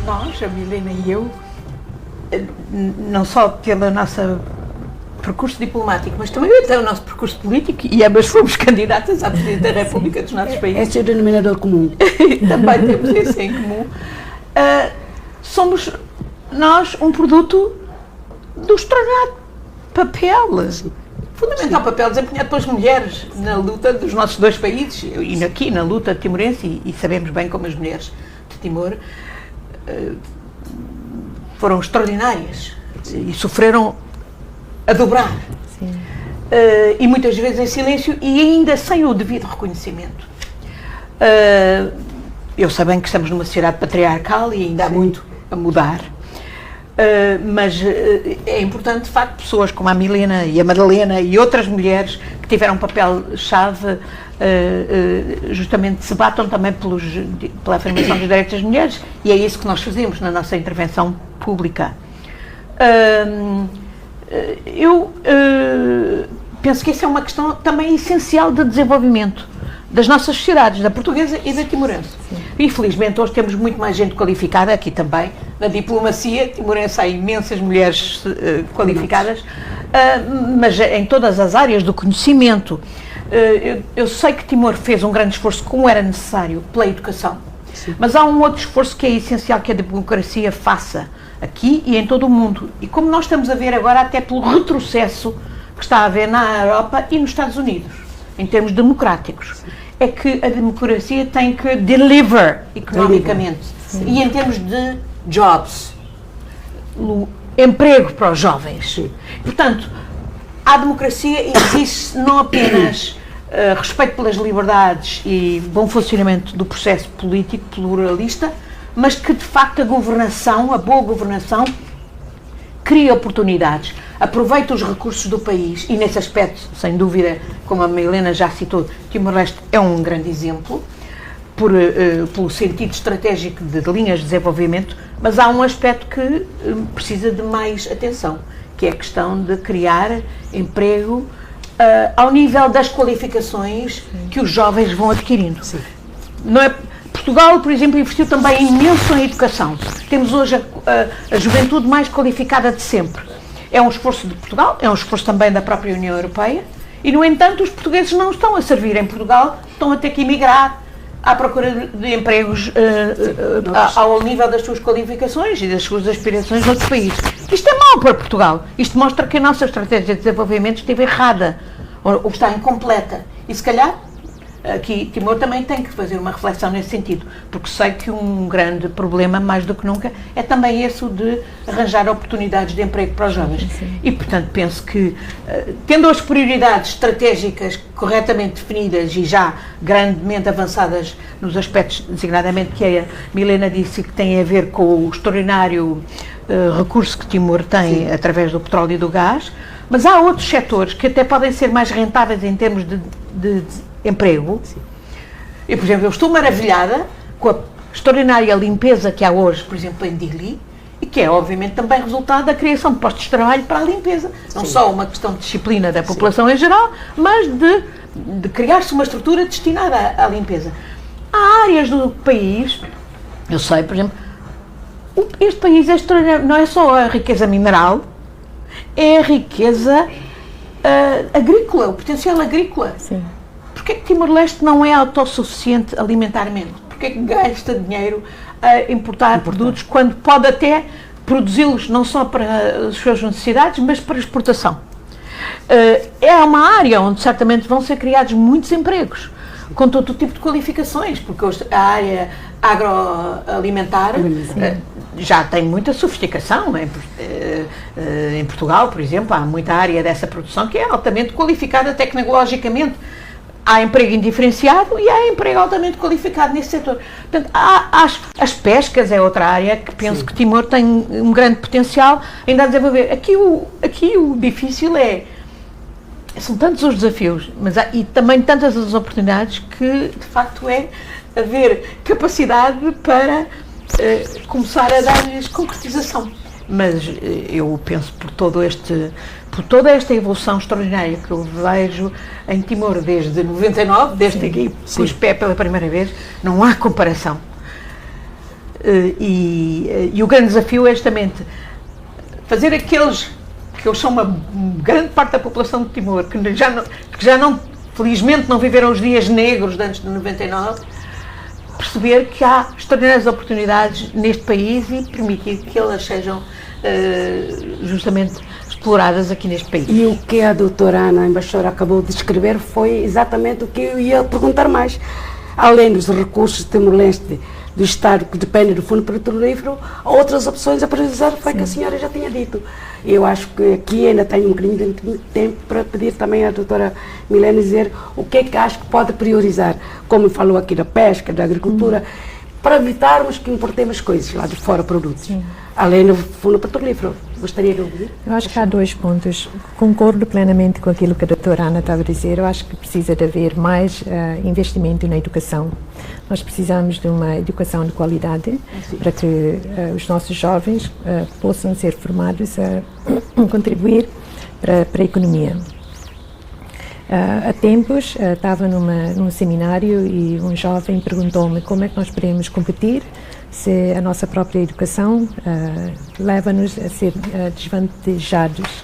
nós, a Milena e eu, não só pelo nosso percurso diplomático, mas também até o nosso percurso político, e ambas fomos candidatas à Presidência da República dos nossos países. Esse é o denominador comum. Também temos esse em comum. Somos nós um produto do extraordinário papel, fundamental papel desempenhado pelas mulheres na luta dos nossos dois países, e aqui na luta timorense, e sabemos bem como as mulheres de Timor foram extraordinárias e sofreram a dobrar, e muitas vezes em silêncio e ainda sem o devido reconhecimento. Eu sei bem que estamos numa sociedade patriarcal e ainda há muito a mudar, mas é importante, de facto, pessoas como a Milena e a Madalena e outras mulheres que tiveram um papel-chave, justamente se batam também pela afirmação dos direitos das mulheres, e é isso que nós fazemos na nossa intervenção pública. Eu penso que essa é uma questão também essencial de desenvolvimento das nossas sociedades, da portuguesa e da timorense. Infelizmente, hoje temos muito mais gente qualificada, aqui também, na diplomacia timorense há imensas mulheres qualificadas, mas em todas as áreas do conhecimento. Eu sei que Timor fez um grande esforço, como era necessário, pela educação, mas há um outro esforço que é essencial que a democracia faça, aqui e em todo o mundo, e como nós estamos a ver agora até pelo retrocesso que está a haver na Europa e nos Estados Unidos, em termos democráticos, é que a democracia tem que deliver economicamente, e em termos de jobs, emprego para os jovens. Portanto, a democracia existe não apenas respeito pelas liberdades e bom funcionamento do processo político pluralista, mas que de facto a governação, a boa governação, cria oportunidades, aproveita os recursos do país, e nesse aspecto, sem dúvida, como a Milena já citou, Timor-Leste é um grande exemplo, pelo sentido estratégico de linhas de desenvolvimento, mas há um aspecto que precisa de mais atenção, que é a questão de criar emprego ao nível das qualificações que os jovens vão adquirindo. Não é... Portugal, por exemplo, investiu também imenso em educação. Temos hoje a juventude mais qualificada de sempre. É um esforço de Portugal, é um esforço também da própria União Europeia, e, no entanto, os portugueses não estão a servir em Portugal, estão a ter que emigrar à procura de empregos ao nível das suas qualificações e das suas aspirações no outro país. Isto é mau para Portugal. Isto mostra que a nossa estratégia de desenvolvimento esteve errada, ou está incompleta. E, se calhar, aqui Timor também tem que fazer uma reflexão nesse sentido, porque sei que um grande problema, mais do que nunca, é também esse de arranjar oportunidades de emprego para os jovens. E, portanto, penso que, tendo as prioridades estratégicas corretamente definidas e já grandemente avançadas nos aspectos, designadamente, que a Milena disse, que tem a ver com o extraordinário recurso que Timor tem através do petróleo e do gás, mas há outros setores que até podem ser mais rentáveis em termos de emprego. Eu, por exemplo, estou maravilhada com a extraordinária limpeza que há hoje, por exemplo, em Dili, e que é, obviamente, também resultado da criação de postos de trabalho para a limpeza. Não só uma questão de disciplina da população em geral, mas de criar-se uma estrutura destinada à limpeza. Há áreas do país, eu sei, por exemplo, este país é extraordinário, não é só a riqueza mineral, é a riqueza agrícola, o potencial agrícola. Porquê que Timor-Leste não é autossuficiente alimentarmente? Porquê que gasta dinheiro a importar produtos quando pode até produzi-los não só para as suas necessidades, mas para exportação? É uma área onde certamente vão ser criados muitos empregos, com todo o tipo de qualificações, porque hoje a área agroalimentar já tem muita sofisticação. Em Portugal, por exemplo, há muita área dessa produção que é altamente qualificada tecnologicamente. Há emprego indiferenciado e há emprego altamente qualificado nesse setor. Portanto, as pescas é outra área que penso que Timor tem um grande potencial ainda a desenvolver. Aqui o difícil são tantos os desafios, mas e também tantas as oportunidades que, de facto, é haver capacidade para começar a dar-lhes concretização. Mas eu penso por toda esta evolução extraordinária que eu vejo em Timor desde 99, desde que pus pé pela primeira vez, não há comparação. E o grande desafio é justamente fazer aqueles que são uma grande parte da população de Timor, que já não, felizmente não viveram os dias negros de antes de 99, perceber que há extraordinárias oportunidades neste país e permitir que elas sejam justamente exploradas aqui neste país. E o que a doutora Ana, embaixadora, acabou de descrever foi exatamente o que eu ia perguntar mais. Além dos recursos de Timor-Leste do Estado, que depende do Fundo Petrolífero, há outras opções a priorizar, foi que a senhora já tinha dito. Eu acho que aqui ainda tenho um bocadinho de tempo para pedir também à doutora Milene dizer o que é que acho que pode priorizar, como falou aqui da pesca, da agricultura, para evitarmos que importemos coisas lá de fora, produtos. Além do Fundo Petrolífero. Gostaria de ouvir? Eu acho que há 2 pontos. Concordo plenamente com aquilo que a doutora Ana estava a dizer. Eu acho que precisa de haver mais investimento na educação. Nós precisamos de uma educação de qualidade para que os nossos jovens possam ser formados a contribuir para a economia. Há tempos estava num seminário e um jovem perguntou-me como é que nós podemos competir se a nossa própria educação leva-nos a ser desvantajados.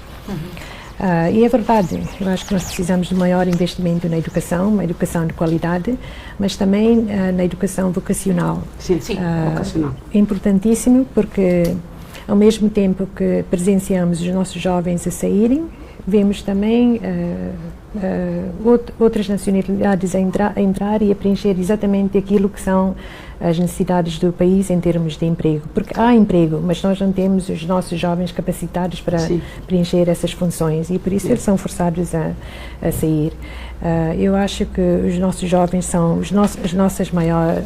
E é verdade, eu acho que nós precisamos de maior investimento na educação, uma educação de qualidade, mas também na educação vocacional. Sim, vocacional. É importantíssimo porque, ao mesmo tempo que presenciamos os nossos jovens a saírem, vemos também outras nacionalidades a entrar e a preencher exatamente aquilo que são as necessidades do país em termos de emprego. Porque há emprego, mas nós não temos os nossos jovens capacitados para preencher essas funções e por isso eles são forçados a sair. Eu acho que os nossos jovens são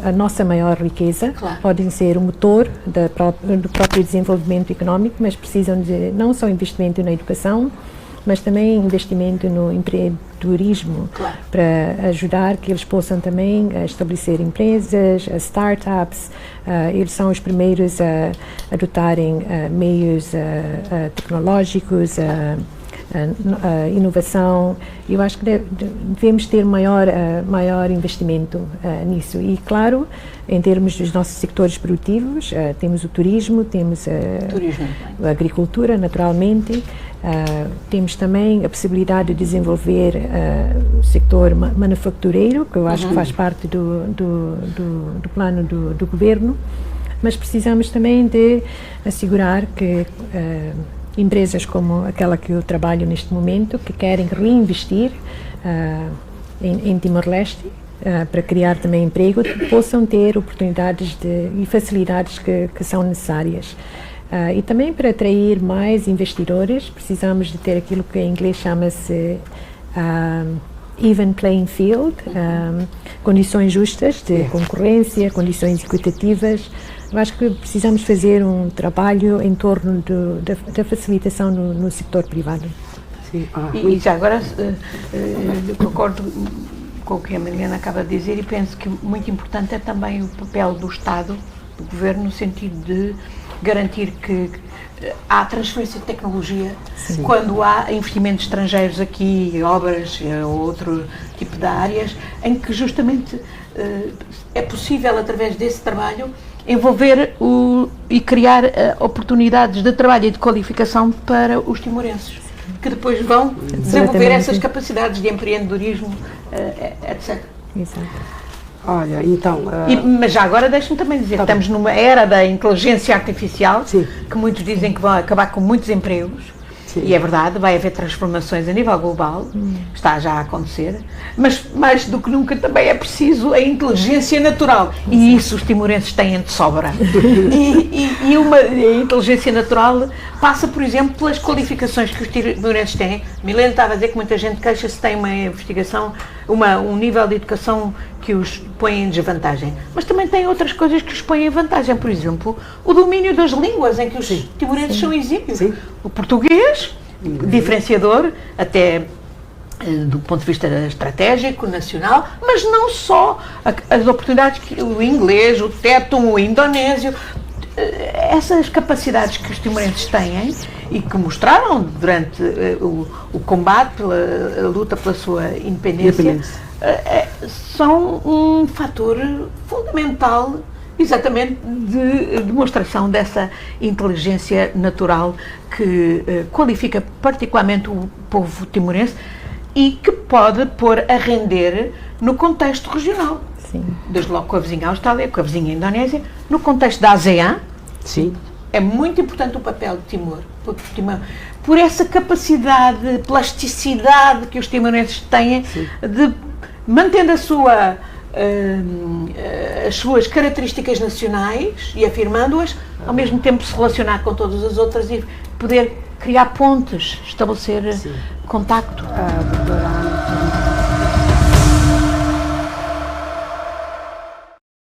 a nossa maior riqueza, podem ser o motor do próprio desenvolvimento económico, mas precisam de não só investimento na educação, mas também investimento no empreendedorismo para ajudar que eles possam também estabelecer empresas, startups. Eles são os primeiros a adotarem meios tecnológicos, inovação. Eu acho que devemos ter maior investimento nisso. E, claro, em termos dos nossos sectores produtivos, temos o turismo, temos a agricultura, naturalmente. Temos também a possibilidade de desenvolver o sector manufatureiro, que eu acho que faz parte do plano do governo, mas precisamos também de assegurar que empresas como aquela que eu trabalho neste momento, que querem reinvestir em Timor-Leste, para criar também emprego, possam ter oportunidades e facilidades que são necessárias. E também para atrair mais investidores, precisamos de ter aquilo que em inglês chama-se even playing field, condições justas de concorrência, condições equitativas. Eu acho que precisamos fazer um trabalho em torno da facilitação no setor privado. Sim. E já agora eu concordo com o que a Milena acaba de dizer e penso que muito importante é também o papel do Estado, do Governo, no sentido de garantir que há transferência de tecnologia. Sim. Quando há investimentos estrangeiros aqui, obras ou outro tipo de áreas, em que justamente é possível, através desse trabalho, envolver e criar oportunidades de trabalho e de qualificação para os timorenses, que depois vão desenvolver essas capacidades de empreendedorismo, etc. Exato. Olha, então... Mas já agora deixe-me também dizer que estamos numa era da inteligência artificial, Sim. que muitos dizem que vão acabar com muitos empregos. Sim. E é verdade, vai haver transformações a nível global, está já a acontecer, mas mais do que nunca também é preciso a inteligência natural, e isso os timorenses têm de sobra. E a inteligência natural passa, por exemplo, pelas qualificações que os timorenses têm. Milena estava a dizer que muita gente queixa-se, tem uma investigação, um nível de educação que os põe em desvantagem, mas também tem outras coisas que os põem em vantagem, por exemplo, o domínio das línguas, em que os timorenses são exímios. O português, diferenciador, até do ponto de vista estratégico, nacional, mas não só as oportunidades que o inglês, o tétum, o indonésio, essas capacidades que os timorenses têm e que mostraram durante o combate, a luta pela sua independência, são um fator fundamental Exatamente, de demonstração dessa inteligência natural que qualifica particularmente o povo timorense e que pode pôr a render no contexto regional. Sim. Desde logo com a vizinha Austrália, com a vizinha Indonésia, no contexto da ASEAN. Sim. É muito importante o papel de Timor, por essa capacidade, plasticidade que os timorenses têm. Sim. De, mantendo as suas características nacionais e afirmando-as, ao mesmo tempo se relacionar com todas as outras e poder criar pontes, estabelecer contacto. A doutora